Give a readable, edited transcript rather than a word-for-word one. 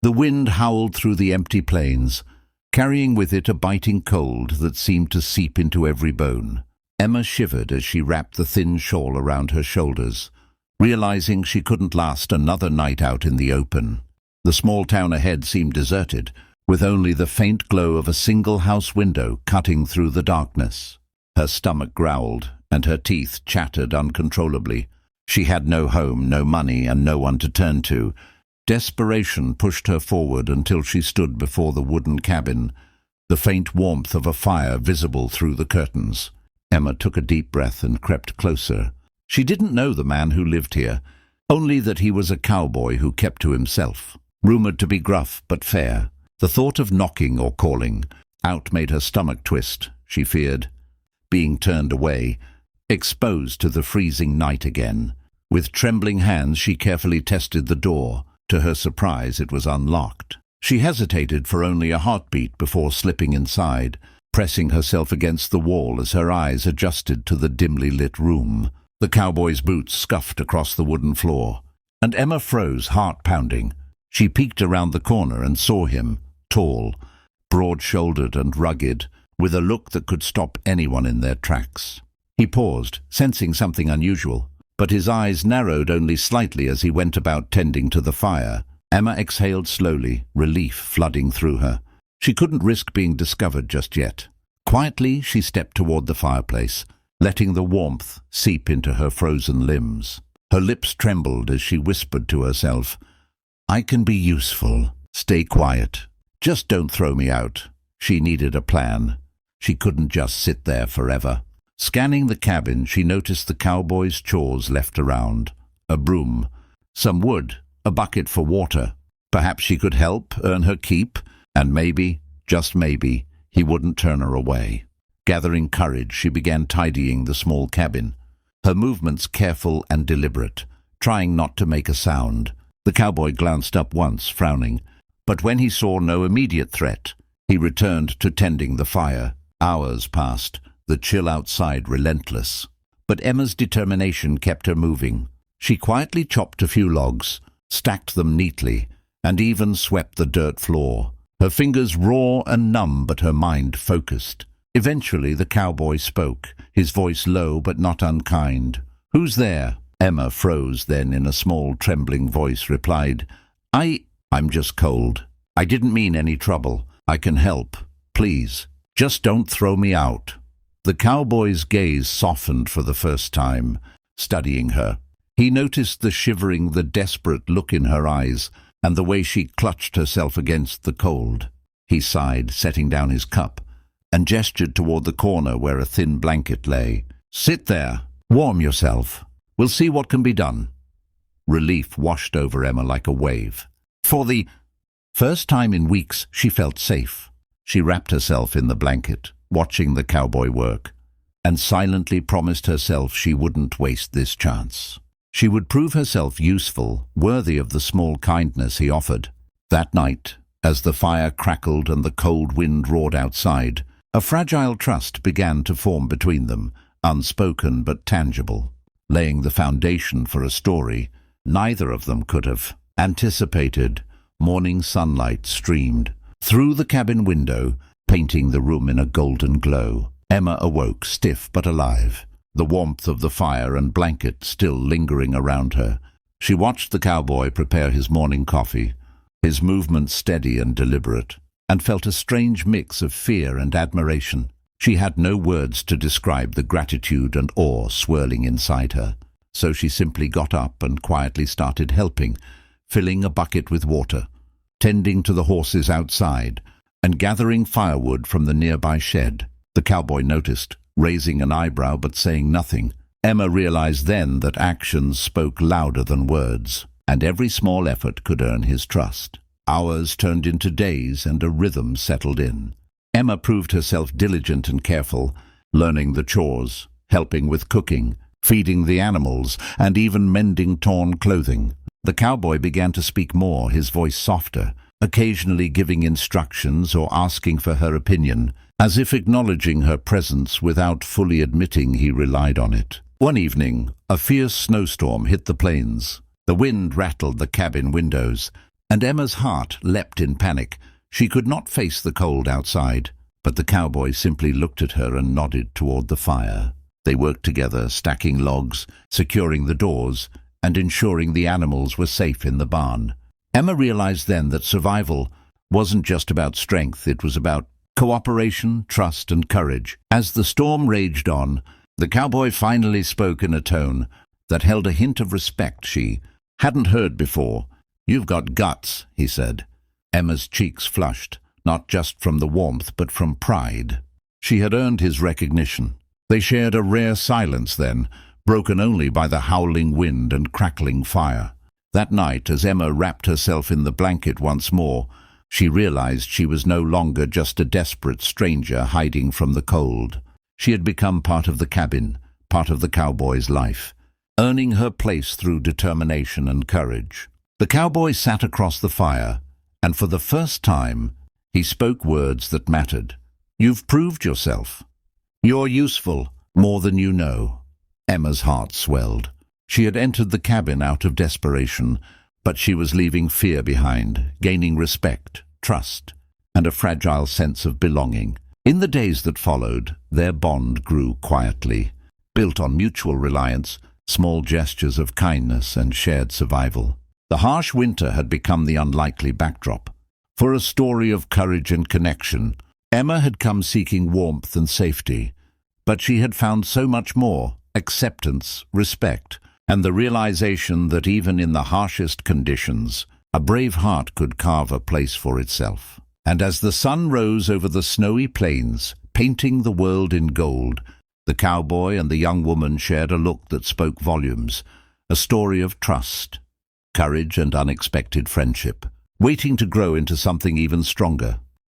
The wind howled through the empty plains, carrying with it a biting cold that seemed to seep into every bone. Emma shivered as she wrapped the thin shawl around her shoulders, realizing she couldn't last another night out in the open. The small town ahead seemed deserted, with only the faint glow of a single house window cutting through the darkness. Her stomach growled, and her teeth chattered uncontrollably. She had no home, no money, and no one to turn to. Desperation pushed her forward until she stood before the wooden cabin, the faint warmth of a fire visible through the curtains. Emma took a deep breath and crept closer. She didn't know the man who lived here, only that he was a cowboy who kept to himself, rumored to be gruff but fair. The thought of knocking or calling out made her stomach twist. She feared being turned away, exposed to the freezing night again. With trembling hands she carefully tested the door. To her surprise, it was unlocked. She hesitated for only a heartbeat before slipping inside, pressing herself against the wall as her eyes adjusted to the dimly lit room. The cowboy's boots scuffed across the wooden floor, and Emma froze, heart pounding. She peeked around the corner and saw him, tall, broad-shouldered and rugged, with a look that could stop anyone in their tracks. He paused, sensing something unusual, but his eyes narrowed only slightly as he went about tending to the fire. Emma exhaled slowly, relief flooding through her. She couldn't risk being discovered just yet. Quietly, she stepped toward the fireplace, letting the warmth seep into her frozen limbs. Her lips trembled as she whispered to herself, "I can be useful. Stay quiet. Just don't throw me out." She needed a plan. She couldn't just sit there forever. Scanning the cabin, she noticed the cowboy's chores left around. A broom, some wood, a bucket for water. Perhaps she could help, earn her keep, and maybe, just maybe, he wouldn't turn her away. Gathering courage, she began tidying the small cabin, her movements careful and deliberate, trying not to make a sound. The cowboy glanced up once, frowning, but when he saw no immediate threat, he returned to tending the fire. Hours passed, the chill outside relentless. But Emma's determination kept her moving. She quietly chopped a few logs, stacked them neatly, and even swept the dirt floor. Her fingers raw and numb, but her mind focused. Eventually the cowboy spoke, his voice low but not unkind. "Who's there?" Emma froze, then in a small, trembling voice replied, I'm just cold. I didn't mean any trouble. I can help. Please, just don't throw me out." The cowboy's gaze softened for the first time, studying her. He noticed the shivering, the desperate look in her eyes, and the way she clutched herself against the cold. He sighed, setting down his cup, and gestured toward the corner where a thin blanket lay. "Sit there. Warm yourself. We'll see what can be done." Relief washed over Emma like a wave. For the first time in weeks, she felt safe. She wrapped herself in the blanket, watching the cowboy work, and silently promised herself she wouldn't waste this chance. She would prove herself useful, worthy of the small kindness he offered. That night, as the fire crackled and the cold wind roared outside, a fragile trust began to form between them, unspoken but tangible, laying the foundation for a story neither of them could have anticipated. Morning sunlight streamed through the cabin window, painting the room in a golden glow. Emma awoke, stiff but alive, the warmth of the fire and blanket still lingering around her. She watched the cowboy prepare his morning coffee, his movements steady and deliberate, and felt a strange mix of fear and admiration. She had no words to describe the gratitude and awe swirling inside her, so she simply got up and quietly started helping, filling a bucket with water, tending to the horses outside, and gathering firewood from the nearby shed. The cowboy noticed, raising an eyebrow but saying nothing. Emma realized then that actions spoke louder than words, and every small effort could earn his trust. Hours turned into days, and a rhythm settled in. Emma proved herself diligent and careful, learning the chores, helping with cooking, feeding the animals, and even mending torn clothing. The cowboy began to speak more, his voice softer, occasionally giving instructions or asking for her opinion, as if acknowledging her presence without fully admitting he relied on it. One evening, a fierce snowstorm hit the plains. The wind rattled the cabin windows, and Emma's heart leapt in panic. She could not face the cold outside, but the cowboy simply looked at her and nodded toward the fire. They worked together, stacking logs, securing the doors, and ensuring the animals were safe in the barn. Emma realized then that survival wasn't just about strength, it was about cooperation, trust, and courage. As the storm raged on, the cowboy finally spoke in a tone that held a hint of respect she hadn't heard before. "You've got guts," he said. Emma's cheeks flushed, not just from the warmth, but from pride. She had earned his recognition. They shared a rare silence then, broken only by the howling wind and crackling fire. That night, as Emma wrapped herself in the blanket once more, she realized she was no longer just a desperate stranger hiding from the cold. She had become part of the cabin, part of the cowboy's life, earning her place through determination and courage. The cowboy sat across the fire, and for the first time, he spoke words that mattered. "You've proved yourself. You're useful, more than you know." Emma's heart swelled. She had entered the cabin out of desperation, but she was leaving fear behind, gaining respect, trust, and a fragile sense of belonging. In the days that followed, their bond grew quietly, built on mutual reliance, small gestures of kindness, and shared survival. The harsh winter had become the unlikely backdrop. For a story of courage and connection, Emma had come seeking warmth and safety, but she had found so much more: acceptance, respect, and the realization that even in the harshest conditions, a brave heart could carve a place for itself. And as the sun rose over the snowy plains, painting the world in gold, the cowboy and the young woman shared a look that spoke volumes, a story of trust, courage, and unexpected friendship, waiting to grow into something even stronger.